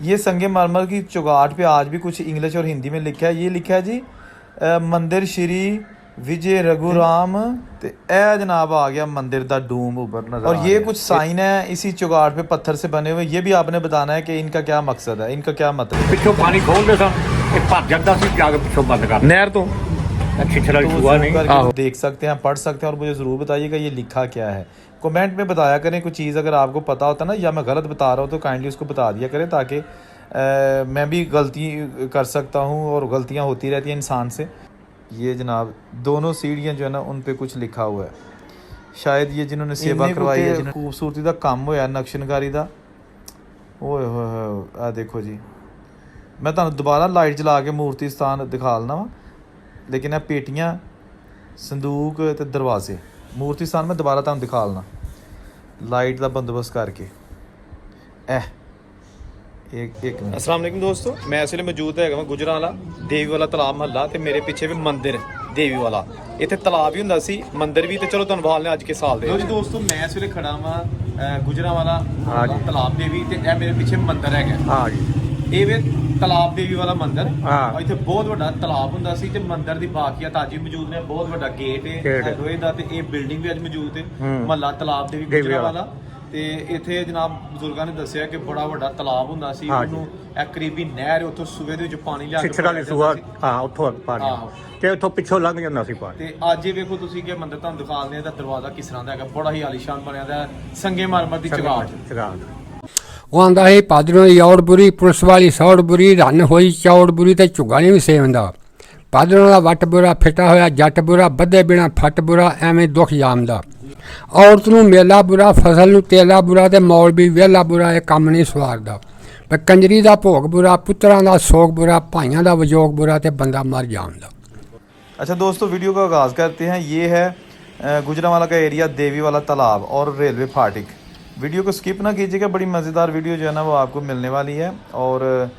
ये संगे मरमर की चौगाट पे आज भी कुछ इंग्लिश और हिंदी में लिखा है। ये लिखा है जी मंदिर श्री विजय रघुराम ते ए जनाब आ गया मंदिर दा डूम ऊपर नजर। और ये कुछ साइन है इसी चौगाट पे पत्थर से बने हुए। ये भी आपने बताना है कि इनका क्या मकसद है, इनका क्या मतलब। पिछों पानी खोल दे भर जाता सी जाके पिछों बंद कर नहर तो देख सकते हैं, पढ़ सकते हैं और मुझे ज़रूर बताइएगा ये लिखा क्या है। कमेंट में बताया करें कोई चीज़ अगर आपको पता होता ना या मैं गलत बता रहा हूँ तो काइंडली उसको बता दिया करें ताकि मैं भी गलती कर सकता हूँ और गलतियाँ होती रहती हैं इंसान से। ये जनाब दोनों सीढ़ियाँ जो है ना उन पे कुछ लिखा हुआ है। शायद ये जिन्होंने सेवा करवाई है, खूबसूरती का काम होया नक्शनकारी का। ओए हो देखो जी, मैं तुहानू दोबारा लाइट जला के मूर्ति स्थान दिखा लना वा, लेकिन पेटियां संदूक ते दरवाजे मूर्ति स्थान में दोबारा तुहानू दिखा लना लाइट का बंदोबस्त करके। एक मिनट। अस्सलाम वालेकुम दोस्तों, मैं इसलिए मौजूद है गुजरांवाला देवी वाला तलाब महल्ला ते मेरे पीछे भी मंदिर देवी वाला। इत्थे तलाब भी हुंदा सी, मंदिर भी। ते चलो तुहानू विखालने अज के साल दे। जी दोस्तों, मैं इसलिए खड़ा हाँ गुजरांवाला तलाब देवी ते मेरे पीछे मंदिर है। हाँ जी, ये वे तलाब देवी वाला मंदिर। इत्थे बहुत बड़ा तलाब हुंदा सी ते मंदिर दी बाकियात अज भी मौजूद ने। बहुत बड़ा गेट है लोहे दा ते ये बिल्डिंग भी अज मौजूद है। महल्ला तलाब देवी गुजरांवाला ते इत्थे जनाब बजुर्गां ने दस्सिया कि बड़ा वड्डा तलाब हुंदा सी। ओनू एक करीबी नहर है, उत्थों सूबे दे विच पानी लिया छिछड़ा वाली सूआ उत्थों पानी ते उत्थों पिछों लंघ जांदा सी पानी। ते अज वेखो तुसीं कि मंदिर तुहानू दिखालदे दा दरवाजा किस तरह दा है, बड़ा ही आलीशान बनिया दा संगे मरमर दी चगाट। वो आंदा है पादरों की औड़ बुरी पुलिस वाली सौड़ बुरी रन होई चौड़ बुरी ते झुग्गा नहीं भी सेवंदा। पादरों का वट बुरा फिटा होया जट बुरा बद्धे बिना फट बुरा एवें दुख जामदा। औरत नूं मेला बुरा फसल नूं तेला बुरा ते मौल भी वेला बुरा ये कम नहीं सवारदा। पर कंजरी का भोग बुरा पुत्रां दा सोग बुरा भाइयां दा विजोग बुरा ते बंदा मर जामदा। अच्छा दोस्तों, वीडियो का आगाज़ करते हैं। ये है गुजरांवाला का एरिया देवी वाला तालाब और रेलवे फाटक। वीडियो को स्किप ना कीजिएगा, बड़ी मज़ेदार वीडियो जो है ना वो आपको मिलने वाली है। और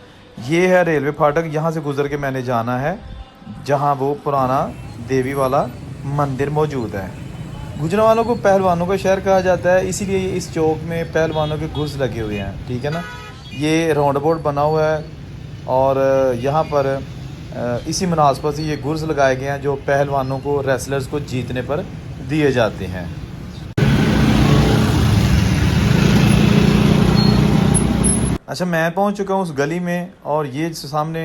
ये है रेलवे फाटक, यहाँ से गुज़र के मैंने जाना है जहाँ वो पुराना देवी वाला मंदिर मौजूद है। गुजरांवाला को पहलवानों का शहर कहा जाता है, इसीलिए इस चौक में पहलवानों के गुर्ज लगे हुए हैं, ठीक है ना। ये राउंड बोर्ड बना हुआ है और यहाँ पर इसी मुनासबत से ये गुर्ज लगाए गए हैं जो पहलवानों को, रेसलर्स को जीतने पर दिए जाते हैं। अच्छा, मैं पहुंच चुका हूं उस गली में और ये सामने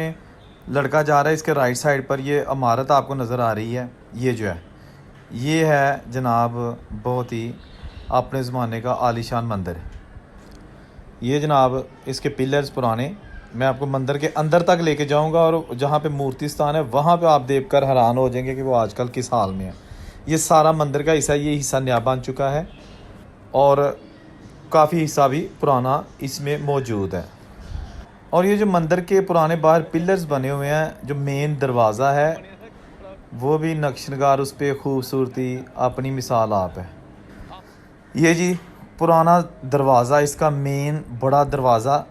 लड़का जा रहा है, इसके राइट साइड पर ये इमारत आपको नज़र आ रही है। ये जो है ये है जनाब बहुत ही अपने ज़माने का आलीशान मंदिर। ये जनाब इसके पिलर्स पुराने, मैं आपको मंदिर के अंदर तक लेके जाऊंगा और जहाँ पे मूर्ति स्थान है वहाँ पे आप देखकर हैरान हो जाएंगे कि वो आजकल किस हाल में है। ये सारा मंदिर का हिस्सा, ये हिस्सा नया बन चुका है और काफ़ी हिस्सा भी पुराना इसमें मौजूद है। और ये जो मंदिर के पुराने बाहर पिलर्स बने हुए हैं, जो मेन दरवाज़ा है वो भी नक्शनगार, उस पर खूबसूरती अपनी मिसाल आप है। ये जी पुराना दरवाज़ा, इसका मेन बड़ा दरवाज़ा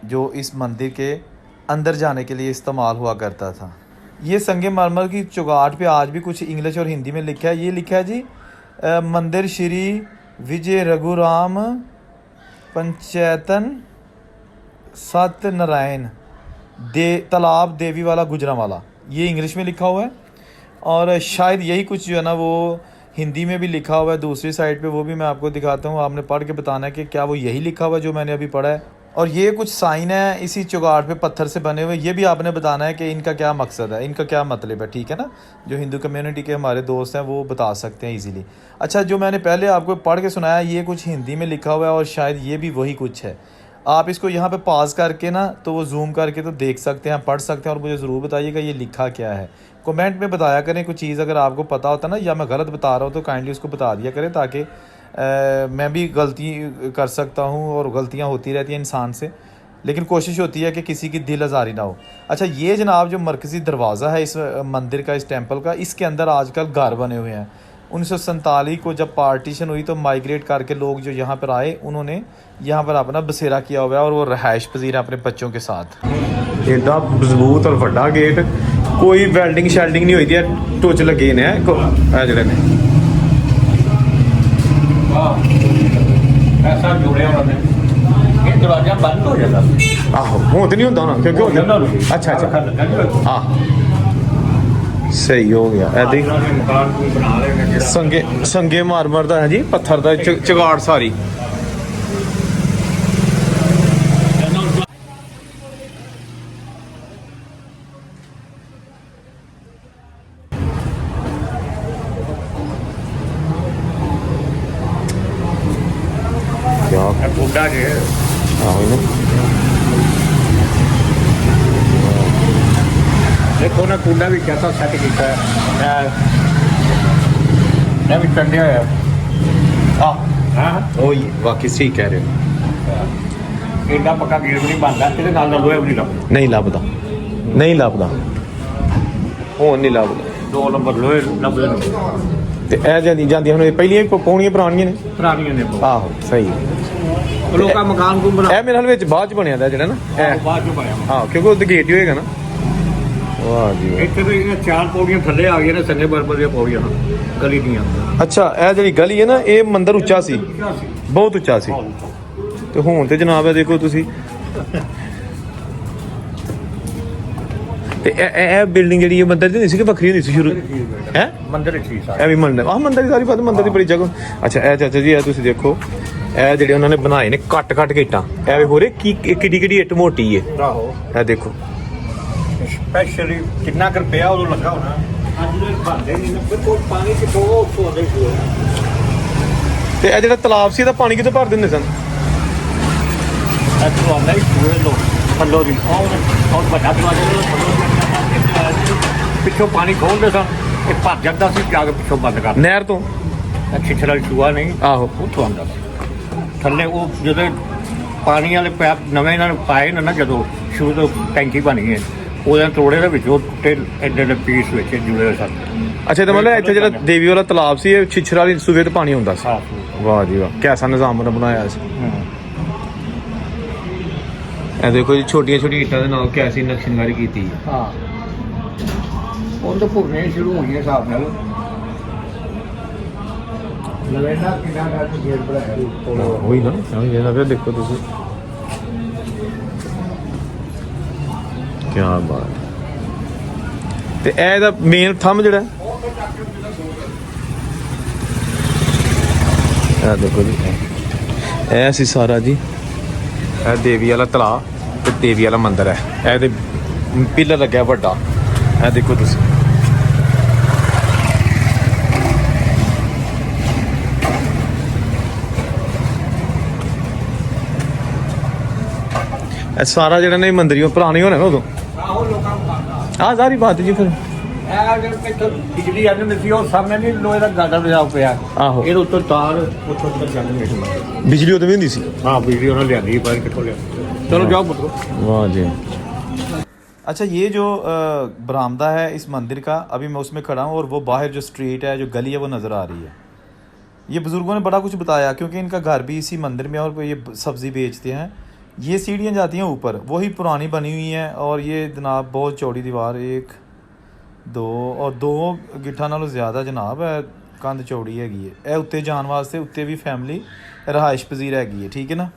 जो इस मंदिर के अंदर जाने के लिए इस्तेमाल हुआ करता था। ये संगे मरमर की चौगाट पे आज भी कुछ इंग्लिश और हिंदी में लिखा है। ये लिखा है जी मंदिर श्री विजय रघुराम पंचैतन सत्यनारायण तालाब देवी वाला गुजरांवाला, ये इंग्लिश में लिखा हुआ है। और शायद यही कुछ जो है ना वो हिंदी में भी लिखा हुआ है दूसरी साइड पे, वो भी मैं आपको दिखाता हूँ। आपने पढ़ के बताना है कि क्या वो यही लिखा हुआ है जो मैंने अभी पढ़ा है। और ये कुछ साइन है इसी चौगाट पे पत्थर से बने हुए। ये भी आपने बताना है कि इनका क्या मकसद है, इनका क्या मतलब है, ठीक है ना। जो हिंदू कम्युनिटी के हमारे दोस्त हैं वो बता सकते हैं इजीली। अच्छा, जो मैंने पहले आपको पढ़ के सुनाया ये कुछ हिंदी में लिखा हुआ है और शायद ये भी वही कुछ है। आप इसको यहाँ पे पॉज करके ना तो वो जूम करके तो देख सकते हैं, पढ़ सकते हैं और मुझे ज़रूर बताइएगा ये लिखा क्या है। कमेंट में बताया करें कोई चीज़ अगर आपको पता होता ना या मैं गलत बता रहा हूँ तो काइंडली उसको बता दिया करें ताकि मैं भी गलती कर सकता हूँ और गलतियाँ होती रहती हैं इंसान से, लेकिन कोशिश होती है कि किसी की दिल आज़ारी ना हो। अच्छा, ये जनाब जो मरकज़ी दरवाज़ा है इस मंदिर का, इस टेंपल का, इसके अंदर आजकल घर बने हुए हैं। 1947 को जब पार्टीशन हुई तो माइग्रेट करके लोग जो यहाँ पर आए उन्होंने यहाँ पर अपना बसेरा किया हुआ है और वो रहायश पजीर है अपने बच्चों के साथ। एडा मजबूत और वड्डा गेट, कोई वेल्डिंग शेल्डिंग नहीं हुई थी, टोच लगे ने जड़े ने ऐसा जोड़े ਦਰਵਾਜ਼ਾ ਬੰਦ ਹੋ ਜਾਂਦਾ ਆਹੋ ਹੁਣ ਤੇ ਨਹੀਂ ਹੁੰਦਾ ਨਾ ਕਿਉਂਕਿ ਅੱਛਾ ਅੱਛਾ ਹਾਂ ਸਹੀ ਹੋ ਗਿਆ ਐਦੀ ਮਕਾਨ ਕੋਈ ਬਣਾ ਰਹੇ ਨੇ ਸੰਗੇ ਮਾਰਮਰ ਦਾ ਹੈ ਜੀ ਪੱਥਰ ਦਾ ਚਗਾੜ ਸਾਰੀ ਬੁੱਢਾ ਜੇ ਆਹੋ ਇਹਨੂੰ ਦੇਖੋ ਨਾ ਕੁੰਡਾ ਵੀ ਕਿਹਦਾ ਸੈੱਟ ਕੀਤਾ ਹੈ ਮੈਂ ਵੀ ਟੰਡਿਆ ਹੋਇਆ ਹਾਂ ਉਹੀ ਵਾਕਈ ਸਹੀ ਕਹਿ ਰਹੇ ਹੋ ਇੰਨਾ ਪੱਕਾ ਗੇਟ ਵੀ ਨਹੀਂ ਬਣਦਾ ਇਹਦੇ ਨਾਲ ਦਾ ਲੋਹਾ ਵੀ ਨਹੀਂ ਲੱਗਦਾ ਨਹੀਂ ਲੱਭਦਾ ਹੁਣ ਨਹੀਂ ਲੱਭਦਾ 2 ਨੰਬਰ ਲੋਹੇ ਲੱਭਦੇ ਨੇ ਤੇ ਇਹ ਜਾਂਦੀਆਂ ਹੁਣ ਇਹ ਪਹਿਲੀਆਂ ਪੌਣੀਆਂ ਪੁਰਾਣੀਆਂ ਨੇ ਪੁਰਾਣੀਆਂ ਨੇ ਆਹੋ ਸਹੀ ਲੋਕਾਂ ਮਕਾਨ ਨੂੰ ਬਣਾ ਇਹ ਮੇਰੇ ਨਾਲ ਵਿੱਚ ਬਾਅਦ ਚ ਬਣਿਆ ਦਾ ਜਿਹੜਾ ਨਾ ਇਹ ਬਾਅਦ ਚ ਬਣਿਆ ਹਾਂ ਕਿਉਂਕਿ ਉਹਦੇ ਗੇਟ ਹੀ ਹੋਏਗਾ ਨਾ ਵਾਹ ਜੀ ਵਾਹ। ਇੱਥੇ ਵੀ ਇਹ 4 ਪੌੜੀਆਂ ਥੱਲੇ ਆ ਗਈਆਂ ਨੇ ਸੰਗੇ ਬਰਬਰ ਦੀਆਂ ਪੌੜੀਆਂ ਗਲੀ ਦੀਆਂ ਅੱਛਾ ਇਹ ਜਿਹੜੀ ਗਲੀ ਹੈ ਨਾ ਇਹ ਮੰਦਿਰ ਉੱਚਾ ਸੀ ਬਹੁਤ ਉੱਚਾ ਸੀ ਤੇ ਹੁਣ ਤੇ ਜਨਾਬ ਇਹ ਦੇਖੋ ਤੁਸੀਂ ਤੇ ਇਹ ਬਿਲਡਿੰਗ ਜਿਹੜੀ ਹੈ ਮੰਦਿਰ ਦੀ ਨਹੀਂ ਸੀ ਕਿ ਵੱਖਰੀ ਹੁੰਦੀ ਸੀ ਸ਼ੁਰੂ ਹੈ ਮੰਦਿਰ ਸੀ ਸਾਰਾ ਇਹ ਵੀ ਮੰਦਿਰ ਮੰਦਿਰ ਦੀ ਸਾਰੀ ਪਤਾ ਮੰਦਿਰ ਦੀ ਬੜੀ ਜਗ੍ਹਾ ਅੱਛਾ ਇਹ ਚਾਚਾ ਜੀ ਇਹ ਤੁਸੀਂ ਦੇਖੋ ਇਹ ਜਿਹੜੇ ਉਹਨਾਂ ਨੇ ਬਣਾਏ ਨੇ ਕੱਟ ਕੇ ਇੱਟਾਂ ਇਹ ਵੀ ਹੋ ਰਹੇ ਕੀ ਕਿੱਡੀ ਇੱਟ ਮੋਟੀ ਹੈ ਆਹੋ ਇਹ ਦੇਖੋ ਸਪੈਸ਼ਲੀ ਕਿੰਨਾ ਕਰ ਪਿਆ ਉਹ ਲੱਗਾ ਹੋਣਾ ਅੱਜ ਦੇ ਬੰਦੇ ਨਹੀਂ ਨਾ ਬਿਲਕੁਲ ਪਾਣੀ ਚ ਬਹੁਤ ਸੋਦੇ ਸੀ ਤੇ ਇਹ ਜਿਹੜਾ ਤਲਾਬ ਸੀ ਇਹਦਾ ਪਾਣੀ ਕਿੱਥੋਂ ਭਰ ਦਿੰਦੇ ਸਨ ਇੱਥੋਂ ਆਉਂਦਾ ਹੀ ਪੂਰੇ ਲੋਕ ਥੱਲੋਂ ਦੀ ਔਰ ਵੱਡਾ ਦਰਵਾਜ਼ਾ ਪਿੱਛੋਂ ਪਾਣੀ ਖੋਲਦੇ ਸਨ ਇਹ ਭਰ ਜਾਂਦਾ ਸੀ ਜਾ ਕੇ ਪਿੱਛੋਂ ਬੰਦ ਕਰ ਨਹਿਰ ਤੋਂ ਛਿਛਰਾ ਚੂਆ ਨਹੀਂ ਆਹੋ ਉੱਥੋਂ ਆਉਂਦਾ ਸੀ ਥੱਲੇ ਉਹ ਜਦੋਂ ਪਾਣੀ ਵਾਲੇ ਪੈਪ ਨਵੇਂ ਇਹਨਾਂ ਨੇ ਪਾਏ ਨਾ ਜਦੋਂ ਸ਼ੁਰੂ ਤੋਂ ਟੈਂਕੀ ਬਣ ਗਈ ਉਹਦੇ ਤੋੜੇ ਦੇ ਵਿੱਚੋਂ ਟੁੱਟੇ ਐਡੇ ਪੀਸ ਵਿੱਚ ਜੁੜੇ ਹੋਏ ਸਨ ਅੱਛਾ ਤਾਂ ਮਤਲਬ ਇੱਥੇ ਜਿਹੜਾ ਦੇਵੀ ਵਾਲਾ ਤਲਾਬ ਸੀ ਇਹ ਛਿਛਰਾ ਵਾਲੀ ਸੂਬੇ ਤੇ ਪਾਣੀ ਹੁੰਦਾ ਸੀ ਵਾਹ ਜੀ ਵਾਹ ਕੈਸਾ ਨਿਜ਼ਾਮ ਬਣਾਇਆ ਸੀ ਇਹ ਦੇਖੋ ਜੀ ਛੋਟੀਆਂ ਇੱਟਾਂ ਦੇ ਨਾਲ ਕੈਸੀ ਨਕਸ਼ਨਕਾਰੀ ਕੀਤੀ ਹੈ ਹਾਂ ਉਹ ਤਾਂ ਭੁਰਨੇ ਸ਼ੁਰੂ ਹੋ ਗਏ ਹਿਸਾਬ ਨਾਲ ਲਵੇਂਦਾ ਕਿੰਨਾ ਦਾ ਗੇਟ ਬਣਾਇਆ ਉਹੀ ਨਾ ਸਮਝ ਗਿਆ ਫਿਰ ਦੇਖੋ ਤੁਸੀਂ ਕੀ ਬਾਤ ਤੇ ਇਹ ਦਾ ਮੇਨ ਥੰਮ ਜਿਹੜਾ ਇਹ ਦੇਖੋ ਜੀ ਇਹ ਸੀ ਸਾਰਾ ਜੀ ਇਹ ਦੇਵੀ ਵਾਲਾ ਤਲਾਅ ਤੇ ਦੇਵੀ ਵਾਲਾ ਮੰਦਿਰ ਹੈ ਇਹਦੇ ਪਿੱਲਰ ਲੱਗਿਆ ਵੱਡਾ ਇਹ ਦੇਖੋ ਤੁਸੀਂ ਇਹ ਸਾਰਾ ਜਿਹੜਾ ਨੇ ਮੰਦਰੀਓ ਪੁਰਾਣੇ ਹੋਣੇ ਨਾ ਉਦੋਂ ਆਹੋ ਲੋਕਾਂ ਨੂੰ ਪਤਾ ਆਹ ਸਾਰੀ ਬਾਤ ਜੀ ਫਿਰ ਇਹ ਜਿਹੜੇ ਇੱਥੋਂ ਬਿਜਲੀ ਆਉਂਦੀ ਹੁੰਦੀ ਸੀ ਉਹ ਸਾਹਮਣੇ ਨਹੀਂ ਲੋਹੇ ਦਾ ਗਾਡਾ ਲਿਆ ਪਿਆ ਆਹੋ ਇਹਦੇ ਉੱਤੇ ਤਾਰ ਉੱਥੋਂ ਤੱਕ ਜਾਂਦੀ ਸੀ ਬਿਜਲੀ ਉਦੋਂ ਵੀ ਹੁੰਦੀ ਸੀ हाँ बिजली उन्होंने लिया दी पर कितों लिया चलो जाओ पुत्रो वाह जी अच्छा ये जो बरामदा है इस मंदिर का अभी मैं उसमें खड़ा हूँ और वो बाहर जो स्ट्रीट है जो गली है वो नज़र आ रही है ये बुज़ुर्गों ने बड़ा कुछ बताया क्योंकि इनका घर भी इसी मंदिर में और ये सब्ज़ी बेचते हैं ये सीढ़ियाँ जाती हैं ऊपर वही पुरानी बनी हुई हैं और ये जनाब बहुत चौड़ी दीवार 1 2 और 2 गिट्ठा नालों ज़्यादा जनाब है कंध चौड़ी हैगी है ਇਹ ਉੱਤੇ ਜਾਣ ਵਾਸਤੇ ਉੱਤੇ ਵੀ ਫੈਮਿਲੀ ਰਹਾਇਸ਼ ਪਜ਼ੀਰ ਹੈਗੀ ਹੈ ਠੀਕ ਹੈ ਨਾ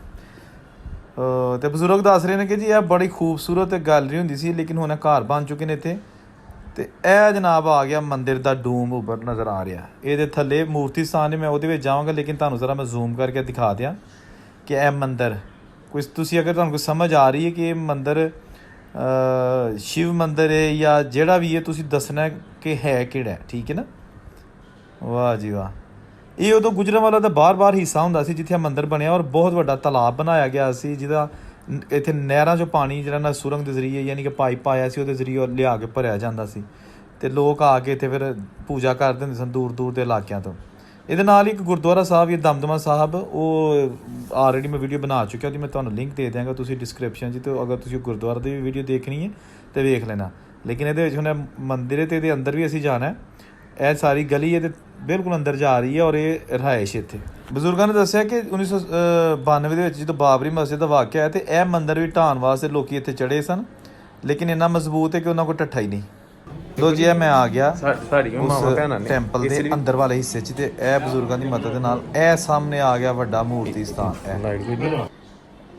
ਤੇ ਬਜ਼ੁਰਗ ਦੱਸ ਰਹੇ ਨੇ ਕਿ ਜੀ ਇਹ ਬੜੀ ਖੂਬਸੂਰਤ ਗੈਲਰੀ ਹੁੰਦੀ ਸੀ ਲੇਕਿਨ ਹੁਣ ਘਰ ਬਣ ਚੁੱਕੇ ਨੇ ਇੱਥੇ ਤੇ ਇਹ ਜਨਾਬ ਆ ਗਿਆ ਮੰਦਿਰ ਦਾ ਡੂਮ ਉੱਪਰ ਨਜ਼ਰ ਆ ਰਿਹਾ ਇਹਦੇ ਥੱਲੇ ਮੂਰਤੀ ਸਥਾਨ ਨੇ ਮੈਂ ਉਹਦੇ ਵਿੱਚ ਜਾਵਾਂਗਾ ਲੇਕਿਨ ਤੁਹਾਨੂੰ ਜ਼ਰਾ ਮੈਂ ਜ਼ੂਮ ਕਰਕੇ ਦਿਖਾ ਦਿਆਂ ਕਿ ਇਹ ਮੰਦਿਰ ਕੁਝ ਤੁਸੀਂ ਅਗਰ ਤੁਹਾਨੂੰ ਕੋਈ ਸਮਝ ਆ ਰਹੀ ਹੈ ਕਿ ਇਹ ਮੰਦਿਰ ਸ਼ਿਵ ਮੰਦਿਰ ਹੈ ਜਾਂ ਜਿਹੜਾ ਵੀ ਹੈ ਤੁਸੀਂ ਦੱਸਣਾ ਕਿ ਹੈ ਕਿਹੜਾ ਠੀਕ ਹੈ ਨਾ ਵਾਹ ਜੀ ਵਾਹ ਇਹ ਉਦੋਂ ਗੁਜਰਾਂਵਾਲਾ ਦਾ ਬਾਰ-ਬਾਰ ਹਿੱਸਾ ਹੁੰਦਾ ਸੀ ਜਿੱਥੇ ਮੰਦਿਰ ਬਣਿਆ ਔਰ ਬਹੁਤ ਵੱਡਾ ਤਲਾਬ ਬਣਾਇਆ ਗਿਆ ਸੀ ਜਿਹਦਾ ਇੱਥੇ ਨਹਿਰਾਂ 'ਚੋਂ ਪਾਣੀ ਜਿਹੜਾ ਨਾ ਸੁਰੰਗ ਦੇ ਜ਼ਰੀਏ ਯਾਨੀ ਕਿ ਪਾਈਪ ਆਇਆ ਸੀ ਉਹਦੇ ਜ਼ਰੀਏ ਲਿਆ ਕੇ ਭਰਿਆ ਜਾਂਦਾ ਸੀ ਤੇ ਲੋਕ ਆ ਕੇ ਇੱਥੇ ਫਿਰ ਪੂਜਾ ਕਰਦੇ ਹੁੰਦੇ ਸਨ ਦੂਰ ਦੇ ਇਲਾਕਿਆਂ ਤੋਂ ਇਹਦੇ ਨਾਲ ਹੀ ਇੱਕ ਗੁਰਦੁਆਰਾ ਸਾਹਿਬ ਇਹ ਦਮਦਮਾ ਸਾਹਿਬ ਉਹ ਆਲਰੇਡੀ ਮੈਂ ਵੀਡੀਓ ਬਣਾ ਚੁੱਕਿਆ ਉਹਦੀ ਮੈਂ ਤੁਹਾਨੂੰ ਲਿੰਕ ਦੇ ਦਿਆਂਗਾ ਤੁਸੀਂ ਡਿਸਕ੍ਰਿਪਸ਼ਨ 'ਚ ਤੇ ਅਗਰ ਤੁਸੀਂ ਗੁਰਦੁਆਰਾ ਦੀ ਵੀ ਵੀਡੀਓ ਦੇਖਣੀ ਹੈ ਤੇ ਵੇਖ ਲੈਣਾ ਲੇਕਿਨ ਇਹਦੇ ਵਿੱਚ ਹੁਣ ਮੰਦਿਰ ਤੇ ਇਹਦੇ ਅੰਦਰ ਵੀ ਅਸੀਂ ਜਾਣਾ ਇਹ ਸਾਰੀ ਗਲੀ ਇਹਦੇ ਬਿਲਕੁਲ ਅੰਦਰ ਜਾ ਰਹੀ ਹੈ ਔਰ ਇਹ ਰਿਹਾਇਸ਼ ਇੱਥੇ ਬਜ਼ੁਰਗਾਂ ਨੇ ਦੱਸਿਆ ਕਿ 1992 ਦੇ ਵਿੱਚ ਜਦੋਂ ਬਾਬਰੀ ਮਸਜਿਦ ਦਾ ਵਾਕਿਆ ਹੈ ਤੇ ਇਹ ਮੰਦਿਰ ਵੀ ਢਾਣ ਵਾਸਤੇ ਲੋਕੀ ਇੱਥੇ ਚੜ੍ਹੇ ਸਨ ਲੇਕਿਨ ਇੰਨਾ ਮਜ਼ਬੂਤ ਹੈ ਕਿ ਉਹਨਾਂ ਕੋਲ ਢੱਠਾ ਹੀ ਨਹੀਂ ਲੋ ਜੀ ਮੈਂ ਆ ਗਿਆ ਉਸ ਟੈਂਪਲ ਦੇ ਅੰਦਰ ਵਾਲੇ ਹਿੱਸੇ 'ਚ ਤੇ ਇਹ ਬਜ਼ੁਰਗਾਂ ਦੀ ਮਦਦ ਦੇ ਨਾਲ ਇਹ ਸਾਹਮਣੇ ਆ ਗਿਆ ਵੱਡਾ ਮੂਰਤੀ ਸਥਾਨ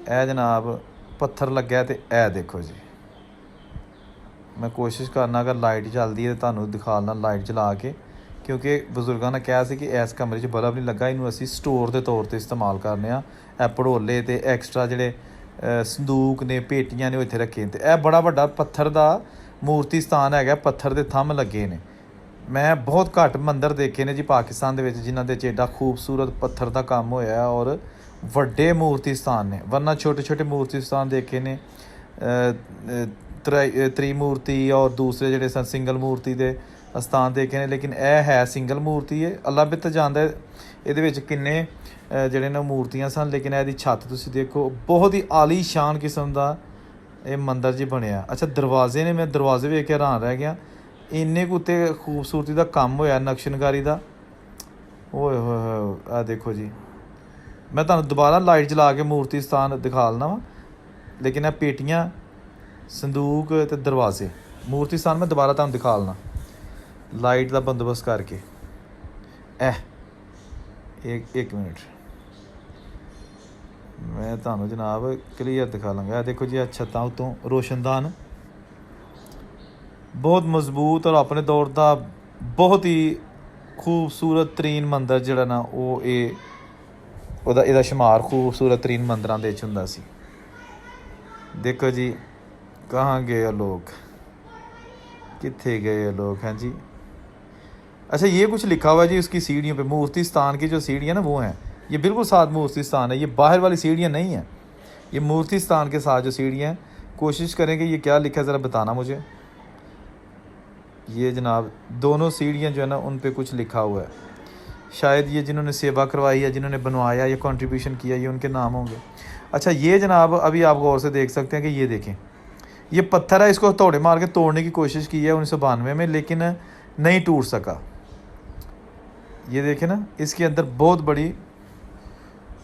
ਇਹ ਜਨਾਬ ਪੱਥਰ ਲੱਗਿਆ ਤੇ ਇਹ ਦੇਖੋ ਜੀ। ਮੈਂ ਕੋਸ਼ਿਸ਼ ਕਰਨਾ ਅਗਰ ਲਾਈਟ ਚੱਲਦੀ ਹੈ ਤਾਂ ਤੁਹਾਨੂੰ ਦਿਖਾ ਲੈਣਾ ਲਾਈਟ ਚਲਾ ਕੇ, ਕਿਉਂਕਿ ਬਜ਼ੁਰਗਾਂ ਨੇ ਕਿਹਾ ਸੀ ਕਿ ਇਸ ਕਮਰੇ 'ਚ ਬਲਬ ਨਹੀਂ ਲੱਗਾ, ਇਹਨੂੰ ਅਸੀਂ ਸਟੋਰ ਦੇ ਤੌਰ 'ਤੇ ਇਸਤੇਮਾਲ ਕਰਨੇ ਆ। ਇਹ ਭੜੋਲੇ ਤੇ ਐਕਸਟਰਾ ਜਿਹੜੇ ਸੰਦੂਕ ਨੇ, ਪੇਟੀਆਂ ਨੇ, ਉਹ ਇੱਥੇ ਰੱਖੇ ਨੇ। ਤੇ ਇਹ ਬੜਾ ਵੱਡਾ ਪੱਥਰ ਦਾ ਮੂਰਤੀ ਸਥਾਨ ਹੈਗਾ, ਪੱਥਰ ਦੇ ਥੰਮ ਲੱਗੇ ਨੇ। ਮੈਂ ਬਹੁਤ ਘੱਟ ਮੰਦਰ ਦੇਖੇ ਨੇ ਜੀ ਪਾਕਿਸਤਾਨ ਦੇ ਵਿੱਚ ਜਿਨ੍ਹਾਂ ਦੇ 'ਚ ਏਡਾ ਖੂਬਸੂਰਤ ਪੱਥਰ ਦਾ ਕੰਮ ਹੋਇਆ ਔਰ ਵੱਡੇ ਮੂਰਤੀ ਸਥਾਨ ਨੇ। ਵਰਨਾ ਛੋਟੇ ਛੋਟੇ ਮੂਰਤੀ ਸਥਾਨ ਦੇਖੇ ਨੇ, ਤ੍ਰਿਮੂਰਤੀ ਔਰ ਦੂਸਰੇ ਜਿਹੜੇ ਸਨ ਸਿੰਗਲ ਮੂਰਤੀ ਦੇ ਸਥਾਨ ਦੇਖੇ ਨੇ, ਲੇਕਿਨ ਇਹ ਹੈ ਸਿੰਗਲ ਮੂਰਤੀ ਹੈ। ਅੱਲਾ ਬਿਤ ਜਾਣਦਾ ਇਹਦੇ ਵਿੱਚ ਕਿੰਨੇ ਜਿਹੜੇ ਨੇ ਮੂਰਤੀਆਂ ਸਨ, ਲੇਕਿਨ ਇਹਦੀ ਛੱਤ ਤੁਸੀਂ ਦੇਖੋ, ਬਹੁਤ ਹੀ ਆਲੀ ਸ਼ਾਨ ਕਿਸਮ ਦਾ ਇਹ ਮੰਦਰ ਜੀ ਬਣਿਆ। ਅੱਛਾ ਦਰਵਾਜ਼ੇ ਨੇ, ਮੈਂ ਦਰਵਾਜ਼ੇ ਵੇਖ ਕੇ ਹੈਰਾਨ ਰਹਿ ਗਿਆ, ਇੰਨੇ ਕੁ ਉੱਤੇ ਖੂਬਸੂਰਤੀ ਦਾ ਕੰਮ ਹੋਇਆ ਨਕਸ਼ਨਕਾਰੀ ਦਾ। ਓਏ ਹੋਏ ਆ ਦੇਖੋ ਜੀ। ਮੈਂ ਤੁਹਾਨੂੰ ਦੁਬਾਰਾ ਲਾਈਟ ਜਲਾ ਕੇ ਮੂਰਤੀ ਸਥਾਨ ਦਿਖਾ ਲੈਣਾ ਵਾ, ਲੇਕਿਨ ਇਹ ਪੇਟੀਆਂ, ਸੰਦੂਕ ਤੇ ਦਰਵਾਜ਼ੇ, ਮੂਰਤੀ ਸਥਾਨ ਮੈਂ ਦੁਬਾਰਾ ਤੁਹਾਨੂੰ ਦਿਖਾ ਲੈਣਾ ਲਾਈਟ ਦਾ ਬੰਦੋਬਸਤ ਕਰਕੇ। ਇੱਕ ਮਿੰਟ ਮੈਂ ਤੁਹਾਨੂੰ ਜਨਾਬ ਕਲੀਅਰ ਦਿਖਾ ਲਾਂਗਾ। ਇਹ ਦੇਖੋ ਜੀ, ਇਹ ਛੱਤਾਂ ਉੱਤੋਂ ਰੋਸ਼ਨਦਾਨ, ਬਹੁਤ ਮਜ਼ਬੂਤ ਔਰ ਆਪਣੇ ਦੌਰ ਦਾ ਬਹੁਤ ਹੀ ਖੂਬਸੂਰਤ ਤਰੀਨ ਮੰਦਰ ਜਿਹੜਾ ਨਾ ਉਹ ਇਹਦਾ ਸ਼ੁਮਾਰ ਖੂਬਸੂਰਤ ਤਰੀਨ ਮੰਦਰਾਂ ਦੇ ਵਿੱਚ ਹੁੰਦਾ ਸੀ। ਦੇਖੋ ਜੀ ਕਹਾਂ ਗਏ ਲੋग, कितने गए लोग हैं जी। अच्छा ये कुछ लिखा हुआ है जी उसकी सीढ़ियों पे, मूर्ति स्थान की जो सीढ़ियाँ ना वो हैं, ये बिल्कुल साथ मूर्ति स्थान है, ये बाहर वाली सीढ़ियाँ नहीं हैं, ये मूर्ति स्थान के साथ जो सीढ़ियाँ हैं। कोशिश करेंगे ये क्या लिखा है ज़रा बताना मुझे। ये जनाब दोनों सीढ़ियाँ जो है ना उन पे कुछ लिखा हुआ है, शायद ये जिन्होंने सेवा करवाई है, जिन्होंने बनवाया या कंट्रीब्यूशन किया, ये उनके नाम होंगे। अच्छा ये जनाब अभी आप गौर से देख सकते हैं कि ये देखें, ये पत्थर है, इसको हथौड़े मार के तोड़ने की कोशिश की है 1992 में, लेकिन नहीं टूट सका। ये देखें ना, इसके अंदर बहुत बड़ी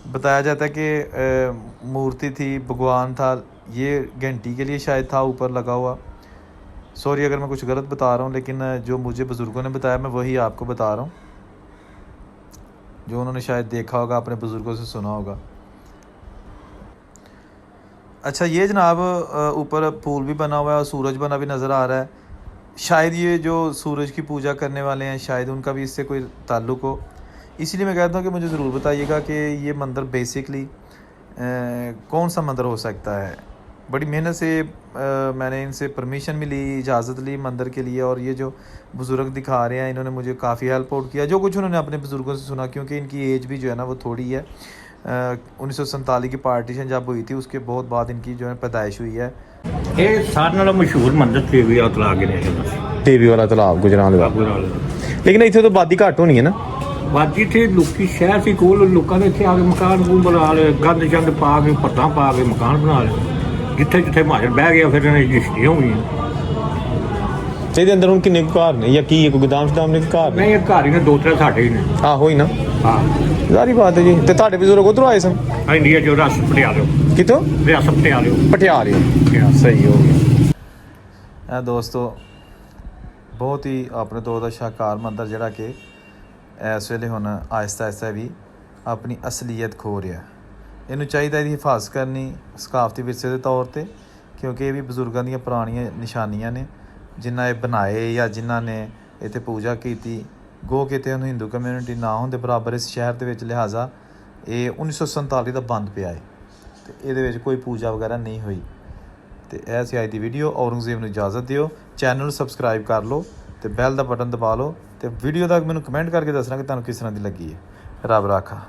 बताया जाता है कि मूर्ति थी, भगवान था। ये घंटी के लिए शायद था ऊपर लगा हुआ। सॉरी अगर मैं कुछ गलत बता रहा हूँ, लेकिन जो मुझे बुज़ुर्गों ने बताया मैं वही आपको बता रहा हूँ, जो उन्होंने शायद देखा होगा, अपने बुज़ुर्गों से सुना होगा। अच्छा ये जनाब ऊपर फूल भी बना हुआ है और सूरज बना भी नज़र आ रहा है। शायद ये जो सूरज की पूजा करने वाले हैं शायद उनका भी इससे कोई ताल्लुक़ हो, इसीलिए मैं कहता हूँ कि मुझे ज़रूर बताइएगा कि ये मंदिर बेसिकली कौन सा मंदिर हो सकता है। बड़ी मेहनत से मैंने इनसे परमिशन मिली, इजाज़त ली मंदिर के लिए, और ये जो बुज़ुर्ग दिखा रहे हैं इन्होंने मुझे काफ़ी हेल्प आउट किया, जो कुछ उन्होंने अपने बुज़ुर्गों से सुना, क्योंकि इनकी एज भी जो है ना वो थोड़ी है। 1947 की पार्टीशन जब हुई थी उसके बहुत बाद इनकी जो है पैदाइश हुई है। ਇਹ ਸਾਰਿਆਂ ਨਾਲੋਂ ਮਸ਼ਹੂਰ ਮੰਦਿਰ ਦੇਵੀ ਵਾਲਾ ਤਲਾਬ ਨੇ देवी वाला तालाब गुजरात ਦਾ, लेकिन ਇੱਥੇ ਤਾਂ ਆਬਾਦੀ ਘੱਟ ਹੋਣੀ ਹੈ ਨਾ। ਬਾਜੀ ਤੇ ਲੋਕੀ ਸ਼ਹਿਰ ਸੀ ਕੋਲ, ਲੋਕਾਂ ਨੇ ਇੱਥੇ ਆ ਕੇ ਮਕਾਨ ਬਣਾ ਲਏ, ਗੰਦ ਚੰਦ ਪਾ ਕੇ, ਭੱਤਾਂ ਪਾ ਕੇ ਮਕਾਨ ਬਣਾ ਲਏ। ਜਿੱਥੇ ਜਿੱਥੇ ਮਹਾਜਨ ਬਹਿ ਗਿਆ ਫਿਰ ਇਹਨਾਂ ਦੀ ਰਜਿਸਟਰੀਆਂ ਹੋਈਆਂ। ਤੇ ਇਹਦੇ ਅੰਦਰ ਹੁਣ ਕਿੰਨੇ ਘਰ ਨੇ ਜਾਂ ਕੀ ਕੋਈ ਗੋਦਾਮ ਸ਼ਦਾਮ ਨੇ ਘਰ ਨੇ? ਨਹੀਂ ਇਹ ਘਰ ਹੀ ਨੇ, ਦੋ ਤਿੰਨ ਸਾਡੇ ਹੀ ਨੇ। ਆਹੋ ਹੀ ਨਾ, ਹਾਂ ਜ਼ਾਰੀ ਬਾਤ ਹੈ ਜੀ। ਤੇ ਤੁਹਾਡੇ ਬਜ਼ੁਰਗ ਉਧਰੋਂ ਆਏ ਸਨ? ਇੰਡੀਆ ਚੋਂ ਰਿਆਸਤ ਪਟਿਆਲੇ। ਕਿਤੋਂ? ਰਿਆਸਤ ਪਟਿਆਲੇ। ਪਟਿਆਲੇ। ਸਹੀ ਹੋ ਗਿਆ। ਇਹ ਦੋਸਤੋ ਬਹੁਤ ਹੀ ਆਪਣੇ ਦੌਰ ਦਾ ਸ਼ਾਹਕਾਰ ਮੰਦਰ ਜਿਹੜਾ ਕਿ ਇਸ ਵੇਲੇ ਹੁਣ ਆਹਿਸਤਾ ਆਹਿਸਤਾ ਵੀ ਆਪਣੀ ਅਸਲੀਅਤ ਖੋ ਰਿਹਾ। ਇਹਨੂੰ ਚਾਹੀਦਾ ਇਹਦੀ ਹਿਫਾਜ਼ਤ ਕਰਨੀ ਸਕਾਫਤੀ ਵਿਰਸੇ ਦੇ ਤੌਰ 'ਤੇ, ਕਿਉਂਕਿ ਇਹ ਵੀ ਬਜ਼ੁਰਗਾਂ ਦੀਆਂ ਪੁਰਾਣੀਆਂ ਨਿਸ਼ਾਨੀਆਂ ਨੇ ਜਿਨ੍ਹਾਂ ਇਹ ਬਣਾਏ ਜਾਂ ਜਿਨ੍ਹਾਂ ਨੇ ਇੱਥੇ ਪੂਜਾ ਕੀਤੀ। ਗੋ ਕਿਤੇ ਉਹਨੂੰ ਹਿੰਦੂ ਕਮਿਊਨਿਟੀ ਨਾ ਹੋਣ ਦੇ ਬਰਾਬਰ ਇਸ ਸ਼ਹਿਰ ਦੇ ਵਿੱਚ, ਲਿਹਾਜ਼ਾ ਇਹ 1947 ਦਾ ਬੰਦ ਪਿਆ ਹੈ ਅਤੇ ਇਹਦੇ ਵਿੱਚ ਕੋਈ ਪੂਜਾ ਵਗੈਰਾ ਨਹੀਂ ਹੋਈ। ਅਤੇ ਇਹ ਸੀ ਅੱਜ ਦੀ ਵੀਡੀਓ। ਔਰੰਗਜ਼ੇਬ ਨੂੰ ਇਜਾਜ਼ਤ ਦਿਓ, ਚੈਨਲ ਨੂੰ ਸਬਸਕ੍ਰਾਈਬ ਕਰ ਲਓ ਅਤੇ ਬੈਲ ਦਾ ਬਟਨ ਦਬਾ ਲਓ, ਅਤੇ ਵੀਡੀਓ ਦਾ ਮੈਨੂੰ ਕਮੈਂਟ ਕਰਕੇ ਦੱਸਣਾ ਕਿ ਤੁਹਾਨੂੰ ਕਿਸ ਤਰ੍ਹਾਂ ਦੀ ਲੱਗੀ ਹੈ। ਰੱਬ ਰਾਖਾ।